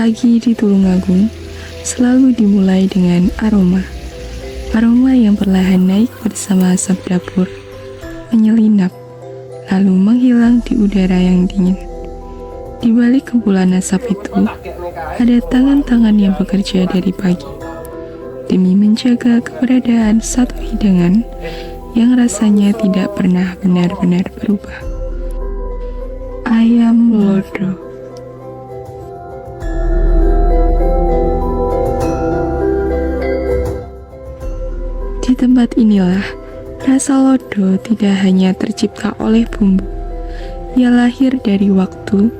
Pagi di Tulungagung selalu dimulai dengan aroma. Aroma yang perlahan naik bersama asap dapur, menyelinap, lalu menghilang di udara yang dingin. Di balik kepulan asap itu, ada tangan-tangan yang bekerja dari pagi, demi menjaga keberadaan satu hidangan yang rasanya tidak pernah benar-benar berubah. Ayam lodo. Di tempat inilah, rasa lodo tidak hanya tercipta oleh bumbu. Ia lahir dari waktu,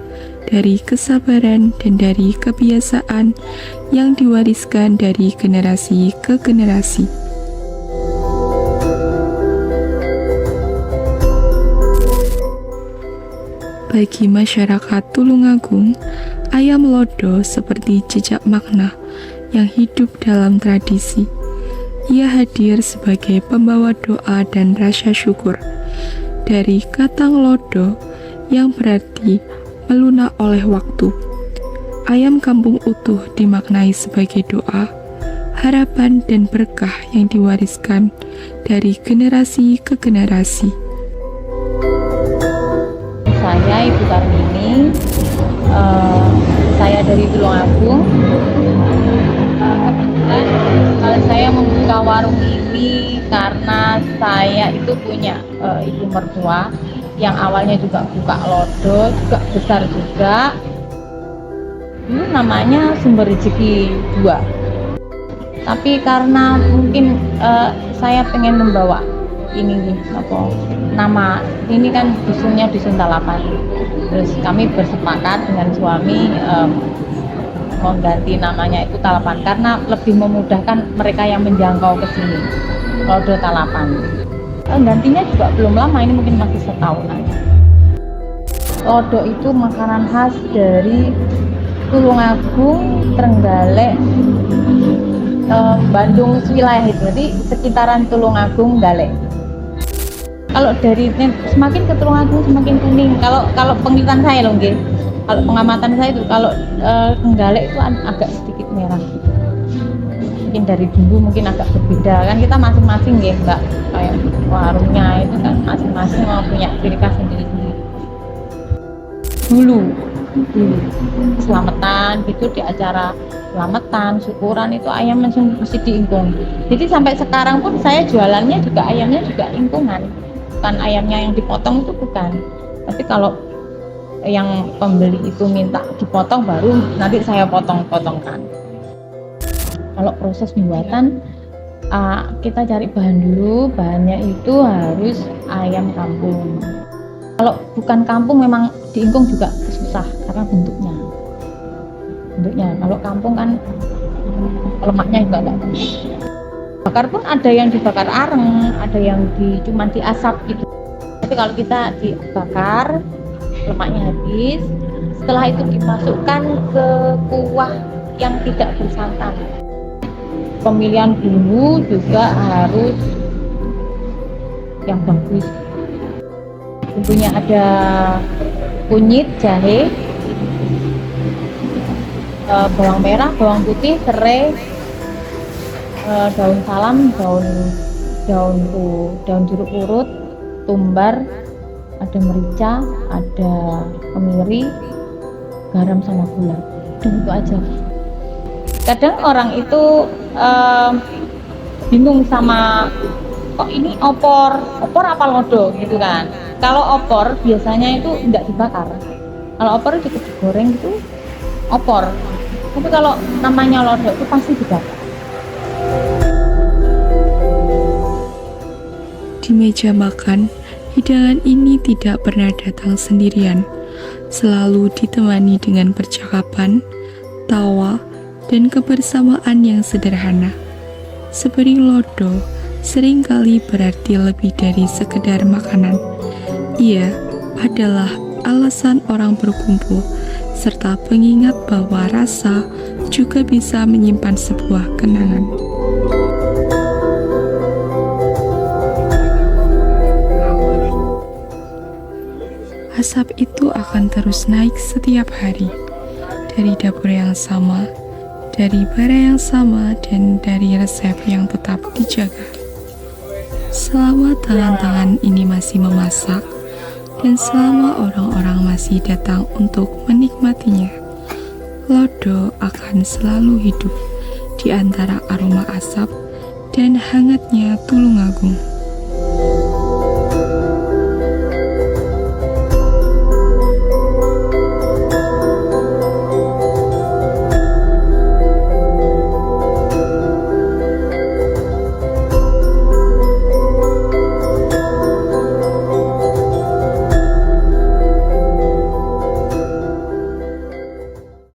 dari kesabaran, dan dari kebiasaan yang diwariskan dari generasi ke generasi. Bagi masyarakat Tulungagung, ayam lodo seperti jejak makna yang hidup dalam tradisi. Ia hadir sebagai pembawa doa dan rasa syukur. Dari kata lodo yang berarti melunak oleh waktu, ayam kampung utuh dimaknai sebagai doa, harapan, dan berkah yang diwariskan dari generasi ke generasi. Saya Ibu Karmini, saya dari Tulungagung. Saya membuka warung ini karena saya itu punya ibu mertua yang awalnya juga buka lodo, juga besar juga. Namanya Sumber Rezeki 2. Tapi karena mungkin saya pengen membawa ini nama ini kan dusunnya Dusun Talapan. Terus kami bersepakat dengan suami mengganti namanya itu Talapan karena lebih memudahkan mereka yang menjangkau ke sini. Lodo Talapan. Gantinya juga belum lama, ini mungkin masih setahunan. Lodo itu makanan khas dari Tulungagung, Trenggalek, Bandung wilayah itu. Jadi sekitaran Tulungagung, Galek. Kalau dari semakin ke Tulungagung semakin kuning. Kalau penglihatan saya loh, nggih. Kalau pengamatan saya itu kalau Trenggalek itu agak sedikit merah gitu. Mungkin dari bumbu mungkin agak berbeda kan, kita masing-masing ya Mbak, kayak warungnya itu kan masing-masing mau punya ciri khas sendiri-sendiri. Dulu selamatan gitu, di acara selamatan syukuran itu ayam mesti diingkung. Jadi sampai sekarang pun saya jualannya juga ayamnya juga ingkungan, bukan ayamnya yang dipotong, itu bukan. Tapi kalau yang pembeli itu minta dipotong baru nanti saya potong-potongkan. Kalau proses pembuatan kita cari bahan dulu, bahannya itu harus ayam kampung. Kalau bukan kampung memang diingkung juga susah karena bentuknya. Kalau kampung kan lemaknya juga enggak bagus. Bakar pun ada yang dibakar areng, ada yang cuma diasap gitu. Tapi kalau kita dibakar lemaknya habis, setelah itu dimasukkan ke kuah yang tidak bersantan. Pemilihan bumbu juga harus yang bagus. Bumbunya ada kunyit, jahe, bawang merah, bawang putih, serai, daun salam, daun jeruk purut, tumbar, ada merica, ada kemiri, garam sama gula. Itu aja. Kadang orang itu bingung sama kok ini opor apa lodo gitu kan. Kalau opor biasanya itu tidak dibakar. Kalau opor cukup digoreng gitu, opor. Tapi kalau namanya lodo itu pasti dibakar. Di meja makan, hidangan ini tidak pernah datang sendirian, selalu ditemani dengan percakapan, tawa, dan kebersamaan yang sederhana. Sepiring lodo seringkali berarti lebih dari sekedar makanan. Ia adalah alasan orang berkumpul, serta pengingat bahwa rasa juga bisa menyimpan sebuah kenangan. Asap itu akan terus naik setiap hari, dari dapur yang sama, dari bara yang sama, dan dari resep yang tetap dijaga. Selama tangan-tangan ini masih memasak, dan selama orang-orang masih datang untuk menikmatinya, lodo akan selalu hidup di antara aroma asap dan hangatnya Tulungagung.